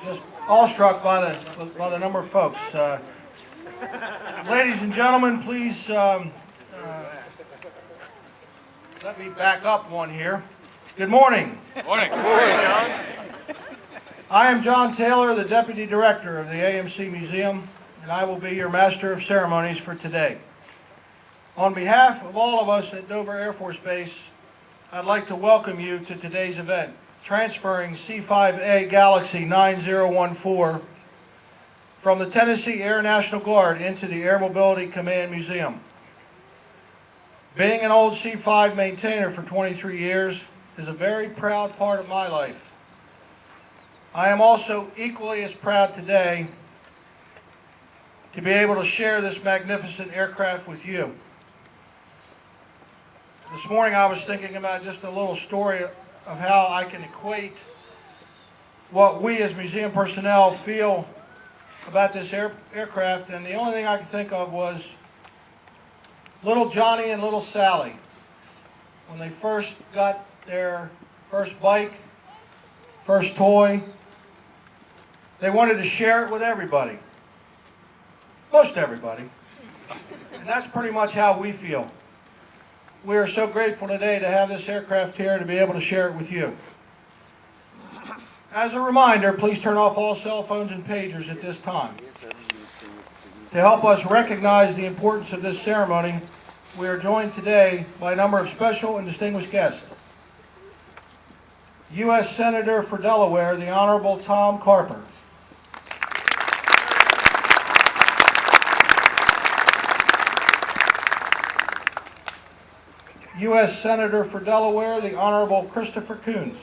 just awestruck by the number of folks. Ladies and gentlemen, please let me back up one here. Good morning. Morning. Good morning, John. I am John Taylor, the Deputy Director of the AMC Museum, and I will be your Master of Ceremonies for today. On behalf of all of us at Dover Air Force Base, I'd like to welcome you to today's event, transferring C-5A Galaxy 9014 from the Tennessee Air National Guard into the Air Mobility Command Museum. Being an old C-5 maintainer for 23 years is a very proud part of my life. I am also equally as proud today to be able to share this magnificent aircraft with you. This morning I was thinking about just a little story of how I can equate what we as museum personnel feel about this aircraft, and the only thing I could think of was little Johnny and little Sally. When they first got their first bike, first toy, they wanted to share it with everybody. Most everybody. And that's pretty much how we feel. We are so grateful today to have this aircraft here to be able to share it with you. As a reminder, please turn off all cell phones and pagers at this time. To help us recognize the importance of this ceremony, we are joined today by a number of special and distinguished guests. U.S. Senator for Delaware, the Honorable Tom Carper. U.S. Senator for Delaware, the Honorable Christopher Coons.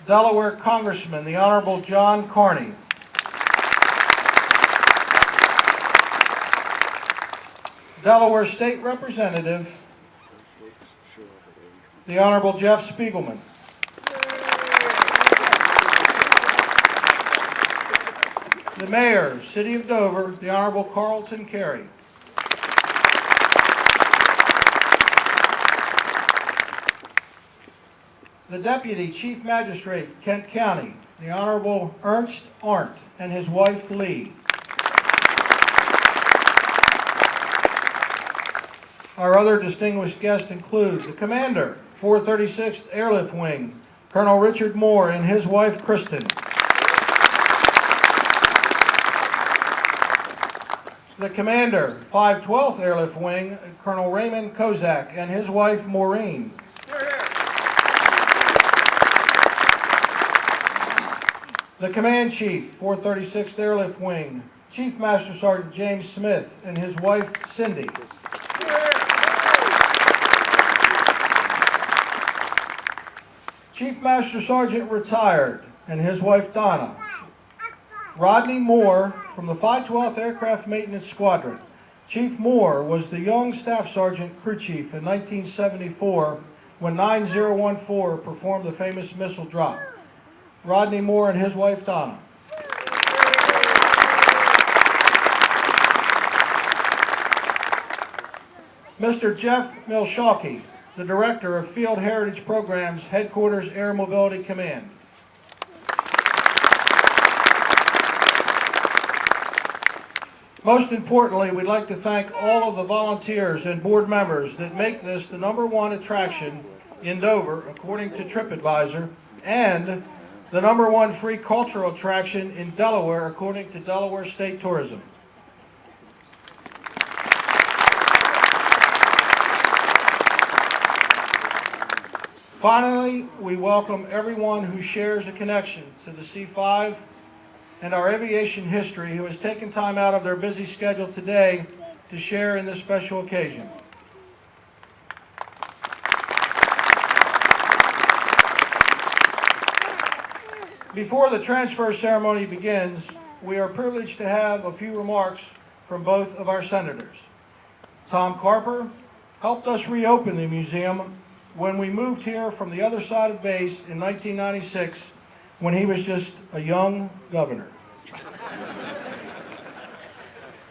Delaware Congressman, the Honorable John Carney. Delaware State Representative, the Honorable Jeff Spiegelman. The Mayor, City of Dover, the Honorable Carlton Carey. The Deputy Chief Magistrate, Kent County, the Honorable Ernst Arndt and his wife Lee. Our other distinguished guests include the Commander, 436th Airlift Wing, Colonel Richard Moore and his wife Kristen. The Commander, 512th Airlift Wing, Colonel Raymond Kozak and his wife Maureen. The Command Chief, 436th Airlift Wing, Chief Master Sergeant James Smith and his wife Cindy. Chief Master Sergeant retired and his wife Donna. Rodney Moore from the 512th Aircraft Maintenance Squadron. Chief Moore was the young Staff Sergeant Crew Chief in 1974 when 9014 performed the famous missile drop. Rodney Moore and his wife Donna. Mr. Jeff Milshalky, the Director of Field Heritage Programs, Headquarters Air Mobility Command. Most importantly, we'd like to thank all of the volunteers and board members that make this the #1 attraction in Dover, according to TripAdvisor, and the #1 free cultural attraction in Delaware, according to Delaware State Tourism. Finally, we welcome everyone who shares a connection to the C-5 and our aviation history who has taken time out of their busy schedule today to share in this special occasion. Before the transfer ceremony begins, we are privileged to have a few remarks from both of our senators. Tom Carper helped us reopen the museum when we moved here from the other side of base in 1996 when he was just a young governor.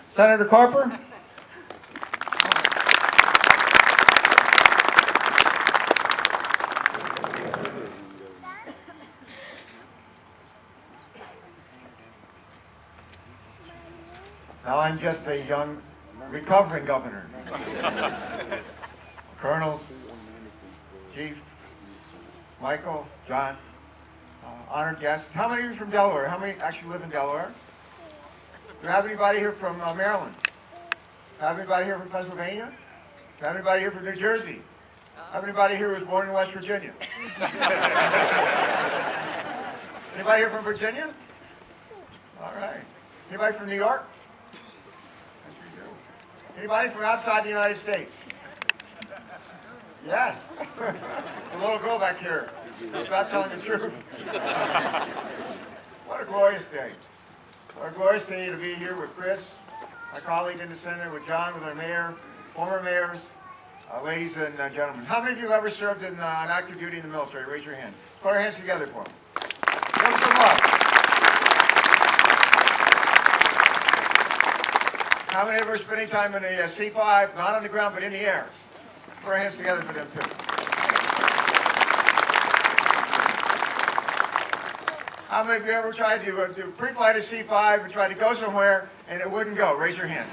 Senator Carper? I'm just a young, recovering governor. Colonels, Chief, Michael, John, honored guests. How many of you from Delaware? How many actually live in Delaware? Do you have anybody here from Maryland? Have anybody here from Pennsylvania? Have anybody here from New Jersey? Have anybody here who was born in West Virginia? Anybody here from Virginia? All right. Anybody from New York? Anybody from outside the United States? Yes. The little girl back here, not telling the truth. What a glorious day. What a glorious day to be here with Chris, my colleague in the Senate, with John, with our mayor, former mayors, ladies and gentlemen. How many of you have ever served in active duty in the military? Raise your hand. Put our hands together for them. Give them some love. How many of you are spending time in a C-5, not on the ground, but in the air? Let's put our hands together for them, too. How many of you ever tried to do pre-flight a C-5 and tried to go somewhere and it wouldn't go? Raise your hand.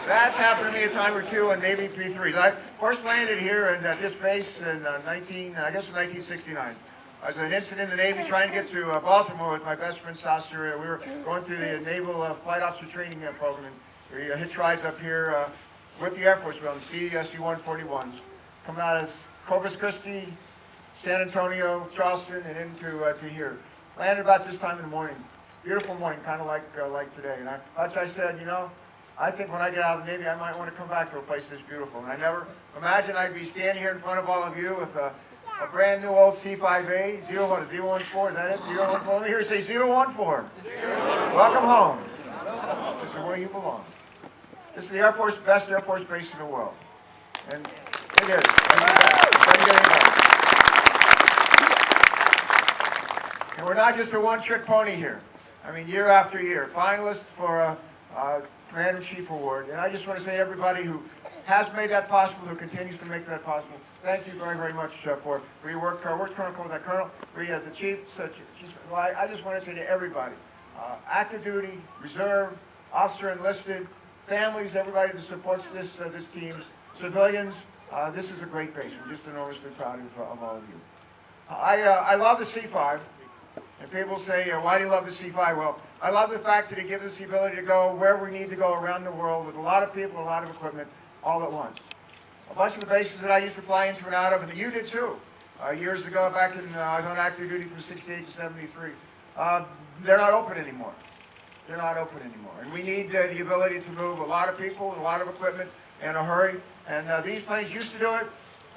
That's happened to me a time or two on Navy P-3s. I first landed here at this base in 1969. I was in an incident in the Navy trying to get to Baltimore with my best friend Sasser. We were going through the Naval Flight Officer Training Program, and we hitched rides up here with the Air Force on the C-141s. Coming out of Corpus Christi, San Antonio, Charleston, and into to here. Landed about this time in the morning. Beautiful morning, kind of like today. And I said, you know, I think when I get out of the Navy, I might want to come back to a place this beautiful. And I never imagined I'd be standing here in front of all of you with a brand new old C-5A, 014, is that it? 014, let me hear you say 014. Welcome home. This is where you belong. This is the Air Force, best Air Force base in the world. And it is. And we're not just a one-trick pony here. I mean, year after year, finalists for a Commander-in-Chief Award. And I just want to say everybody who has made that possible, who continues to make that possible, thank you very, very much for your work. Where's Colonel? Was that Colonel? The Chief. Well, I just want to say to everybody, active duty, reserve, officer enlisted, families, everybody that supports this team, civilians, this is a great base. We're just enormously proud of all of you. I love the C-5. And people say, why do you love the C-5? Well, I love the fact that it gives us the ability to go where we need to go around the world with a lot of people, a lot of equipment, all at once. A bunch of the bases that I used to fly into and out of, and you did too, years ago back in, I was on active duty from 68 to 73, they're not open anymore. They're not open anymore. And we need the ability to move a lot of people, a lot of equipment in a hurry. And these planes used to do it.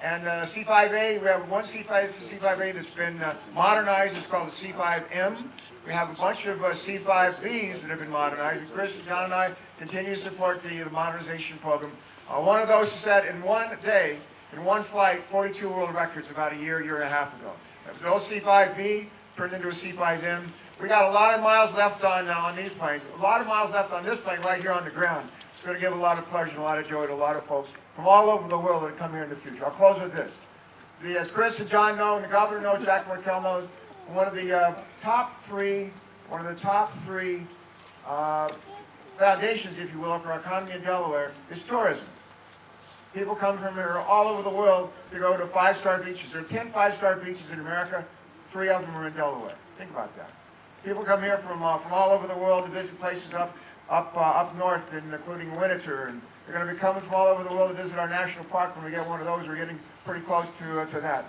And C-5A, we have one C-5A that's been modernized. It's called the C-5M. We have a bunch of C-5Bs that have been modernized. And Chris, John, and I continue to support the modernization program. One of those set in one day, in one flight, 42 world records about a year and a half ago. It was the old C-5B turned into a C-5M. We got a lot of miles left on these planes. A lot of miles left on this plane right here on the ground. It's going to give a lot of pleasure and a lot of joy to a lot of folks from all over the world that come here in the future. I'll close with this. As Chris and John know, and the governor knows, Jack Markell knows, one of the top three foundations, if you will, for our economy in Delaware is tourism. People come from here all over the world to go to five-star beaches. There are 10 five-star beaches in America. 3 of them are in Delaware. Think about that. People come here from all over the world to visit places up north, including Winter, and they're going to be coming from all over the world to visit our national park. When we get one of those, we're getting pretty close to that.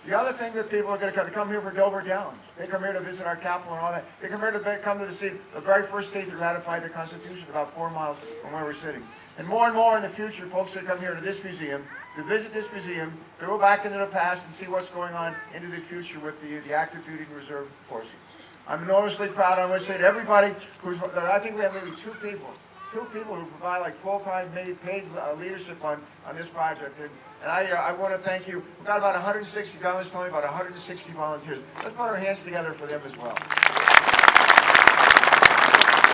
The other thing that people are going to come here for Dover Downs. They come here to visit our capital and all that. They come here to see the very first state that ratified the Constitution, about 4 miles from where we're sitting. And more in the future, folks that come here to this museum, to visit this museum, to go back into the past and see what's going on into the future with the active duty and reserve forces. I'm enormously proud. I want to say to everybody I think we have maybe two people who provide like full-time, maybe paid leadership on this project. And I want to thank you. We've got about 160, Don was telling me about 160 volunteers. Let's put our hands together for them as well.